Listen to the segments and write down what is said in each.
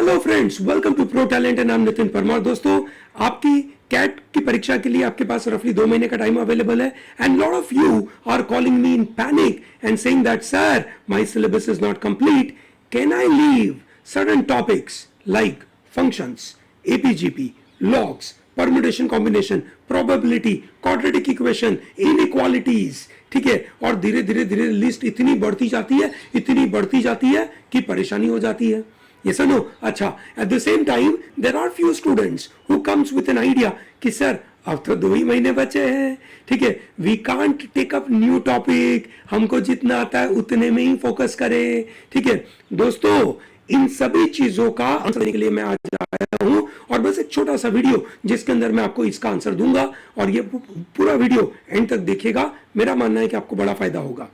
Hello friends, welcome to pro talent and I am Nitin Parmar. दोस्तों, आपकी cat की परीक्षा के लिए आपके पास रफली 2 महीने का टाइम अवेलेबल है and lot of you are calling me in panic and saying that sir my syllabus is not complete, can I leave certain topics like functions, AP GP, logs, permutation combination, probability, quadratic equation, inequalities, ठीक है। और धीरे धीरे list इतनी बढ़ती जाती है कि परेशानी हो जाती है। Yes or no? अच्छा, at the same time there are few students who comes with an idea कि सर अब तो 2 ही महीने बचे हैं, ठीक है, we can't take up new topic, हमको जितना आता है उतने में ही फोकस करें, ठीक है। दोस्तों, इन सभी चीजों का आंसर देने के लिए मैं आज आया हूं और बस एक छोटा सा वीडियो जिसके अंदर मैं आपको इसका आंसर दूंगा और ये पूरा वीडियो एंड तक देखिएगा। मेरा मानना है कि आपको बड़ा फायदा होगा।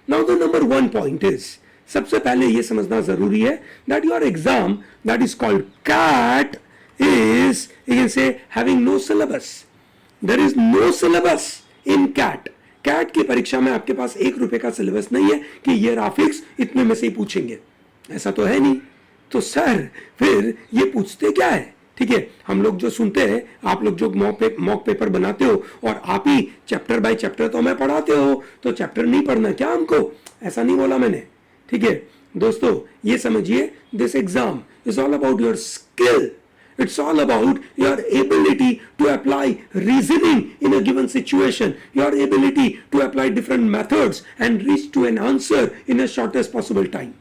Now the number 1 point is, सबसे पहले यह समझना जरूरी है that your exam that is called CAT is, you can say, having no syllabus. There is no syllabus in CAT. CAT की परीक्षा में आपके पास 1 रुपए का सिलेबस नहीं है कि ये ग्राफिक्स इतने में से ही पूछेंगे, ऐसा तो है नहीं। तो सर फिर ये पूछते क्या है, ठीक है। हम लोग जो सुनते हैं, आप लोग जो मॉक पेपर बनाते हो और आप ही चैप्टर बाय चैप्टर तो हमें पढ़ाते हो, तो चैप्टर नहीं पढ़ना क्या हमको, ऐसा नहीं बोला मैंने, ठीक है। दोस्तों, ये समझिए, this exam is all about your skill, it's all about your ability to apply reasoning in a given situation, your ability to apply different methods and reach to an answer in a shortest possible time.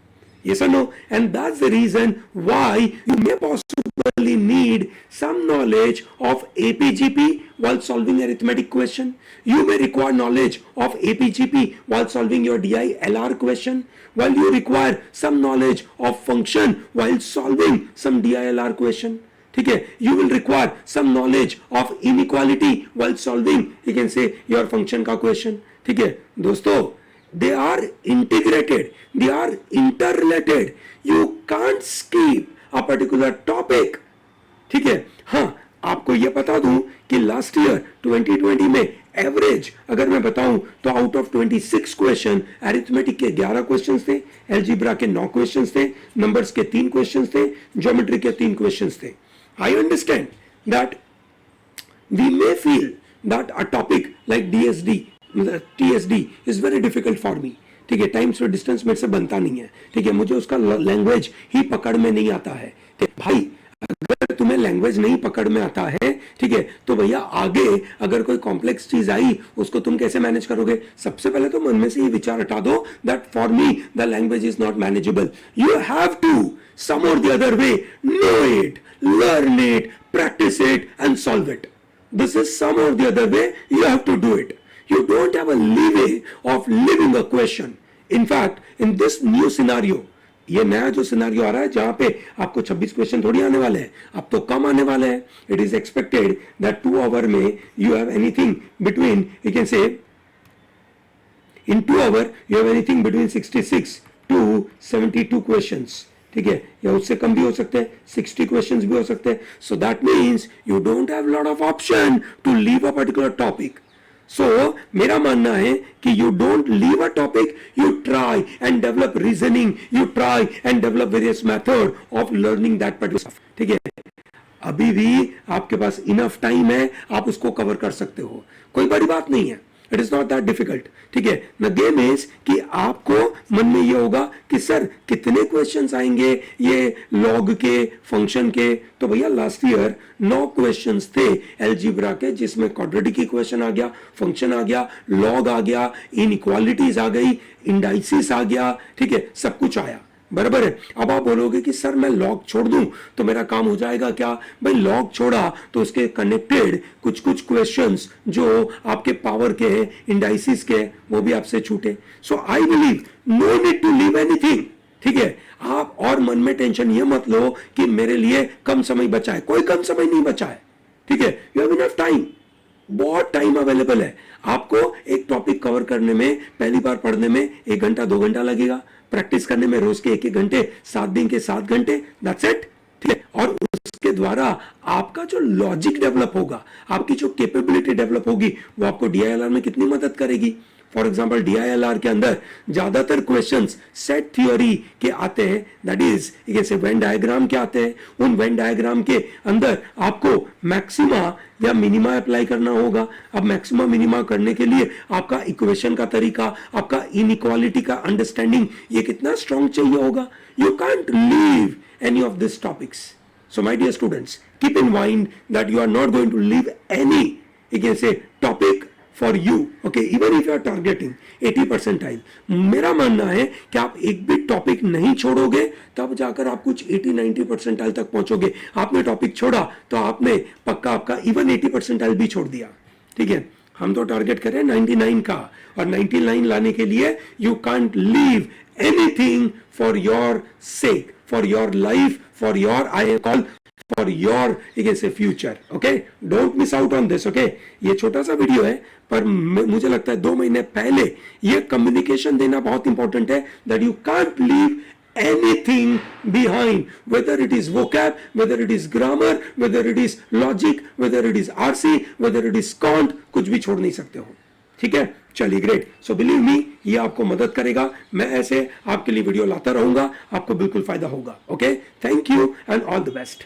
Yes or no? And that's the reason why you may possibly need some knowledge of APGP while solving arithmetic question. You may require knowledge of APGP while solving your DI-LR question, while you require some knowledge of function while solving some DI-LR question. ठीक है, you will require some knowledge of inequality while solving, you can say, your function का question. ठीक है दोस्तों, they are integrated, they are interrelated, you can't skip a particular topic. ठीक है। हाँ, आपको ये बता दूं कि लास्ट ईयर 2020 में एवरेज अगर मैं बताऊं तो आउट ऑफ 26 क्वेश्चन अरिथमेटिक के 11 क्वेश्चंस थे, एलजीब्रा के 9 क्वेश्चंस थे, नंबर्स के 3 क्वेश्चंस थे, ज्योमेट्री के 3 क्वेश्चंस थे। I understand that we may feel that a topic like TSD is very difficult for me, ठीक है, टाइम से डिस्टेंस मेरे से बनता नहीं है, ठीक है, मुझे उसका लैंग्वेज ही पकड़ में नहीं आता है। भाई, अगर तुम्हें लैंग्वेज नहीं पकड़ में आता है, ठीक है, तो भैया आगे अगर कोई कॉम्प्लेक्स चीज आई उसको तुम कैसे मैनेज करोगे? सबसे पहले तो मन में से ये विचार हटा दो that for me the language is not manageable. You have to some or the other way know it, learn it, practice it and solve it. This is some or the other way you have to do it. You don't have a leeway of living a question. In fact, in this new scenario, ये नया जो scenario आ रहा है जहां पे आपको 26 question थोड़ी आने वाले हैं, अब तो कम आने वाले हैं। It is expected that 2 hour में you have anything between, you can say, in 2 hour you have anything between 66 to 72 questions, ठीक है, या उससे कम भी हो सकते हैं, 60 क्वेश्चंस भी हो सकते हैं। So that means you don't have lot of option to leave a particular topic. So मेरा मानना है कि you don't leave a topic, you try and develop reasoning, you try and develop various method of learning that particular, ठीक है। अभी भी आपके पास enough time है, आप उसको कवर कर सकते हो, कोई बड़ी बात नहीं है, it is not that difficult, ठीक है। द गेम इज कि आपको मन में ये होगा कि सर कितने क्वेश्चंस आएंगे ये लॉग के, फंक्शन के। तो भैया लास्ट ईयर 9 क्वेश्चंस थे एलजीब्रा के, जिसमें क्वाड्रेटिक इक्वेशन आ गया, फंक्शन आ गया, लॉग आ गया, इनइक्वालिटीज आ गई, इंडाइसिस आ गया, ठीक है, सब कुछ आया, बराबर है। अब आप बोलोगे कि सर मैं लॉग छोड़ दूं तो मेरा काम हो जाएगा क्या? भाई, लॉग छोड़ा तो उसके कनेक्टेड कुछ क्वेश्चंस जो आपके पावर के हैं, इंडाइसिस के, वो भी आपसे छूटे। So I believe no need to leave anything, ठीक है। आप और मन में टेंशन ये मत लो कि मेरे लिए कम समय बचा है, कोई कम समय नहीं बचा है, ठीक है। यू हैव इनफ टाइम, बहुत टाइम अवेलेबल है। आपको एक टॉपिक कवर करने में, पहली बार पढ़ने में 1 घंटा 2 घंटा लगेगा, प्रैक्टिस करने में रोज के 1-1 घंटे, 7 दिन के 7 घंटे, दैट्स इट, ठीक है। और उसके द्वारा आपका जो लॉजिक डेवलप होगा, आपकी जो कैपेबिलिटी डेवलप होगी, वो आपको DILR में कितनी मदद करेगी। फॉर एग्जांपल DILR के अंदर ज्यादातर क्वेश्चंस सेट थ्योरी के आते हैं, दैट इज जैसे वेन डायग्राम के आते हैं। उन वेन डायग्राम के अंदर आपको मैक्सिमा या मिनिमा अप्लाई करना होगा। अब मैक्सिमा मिनिमा करने के लिए आपका इक्वेशन का तरीका, आपका इनइक्वालिटी का अंडरस्टैंडिंग, ये कितना स्ट्रांग चाहिए होगा। You can't leave any of this topics. So my dear students, keep in mind that you are not going to leave any, you can say, topic for you, okay, even if you are targeting 80 percentile। मेरा मानना है कि आप एक भी topic नहीं छोड़ोगे तब जाकर आप कुछ 80-90 परसेंटाइल तक पहुंचोगे। आपने टॉपिक छोड़ा तो आपने पक्का आपका इवन 80 परसेंटाइल भी छोड़ दिया, ठीक है। हम तो टारगेट करें 99 का, और 99 लाने के लिए you can't leave anything for your sake, for your life, for your I call for your you can से future, okay. Don't miss out on this, okay. ये छोटा सा वीडियो है पर मुझे लगता है 2 महीने पहले ये कम्युनिकेशन देना बहुत इंपॉर्टेंट है, that you can't leave anything behind, whether it is vocab, whether it is grammar, whether it is logic, whether it is RC, whether it is cont, कुछ भी छोड़ नहीं सकते हो, ठीक है। चलिए ग्रेट। सो बिलीव मी, ये आपको मदद करेगा। मैं ऐसे आपके लिए वीडियो लाता रहूंगा, आपको बिल्कुल फायदा होगा, okay. Thank you and all the best.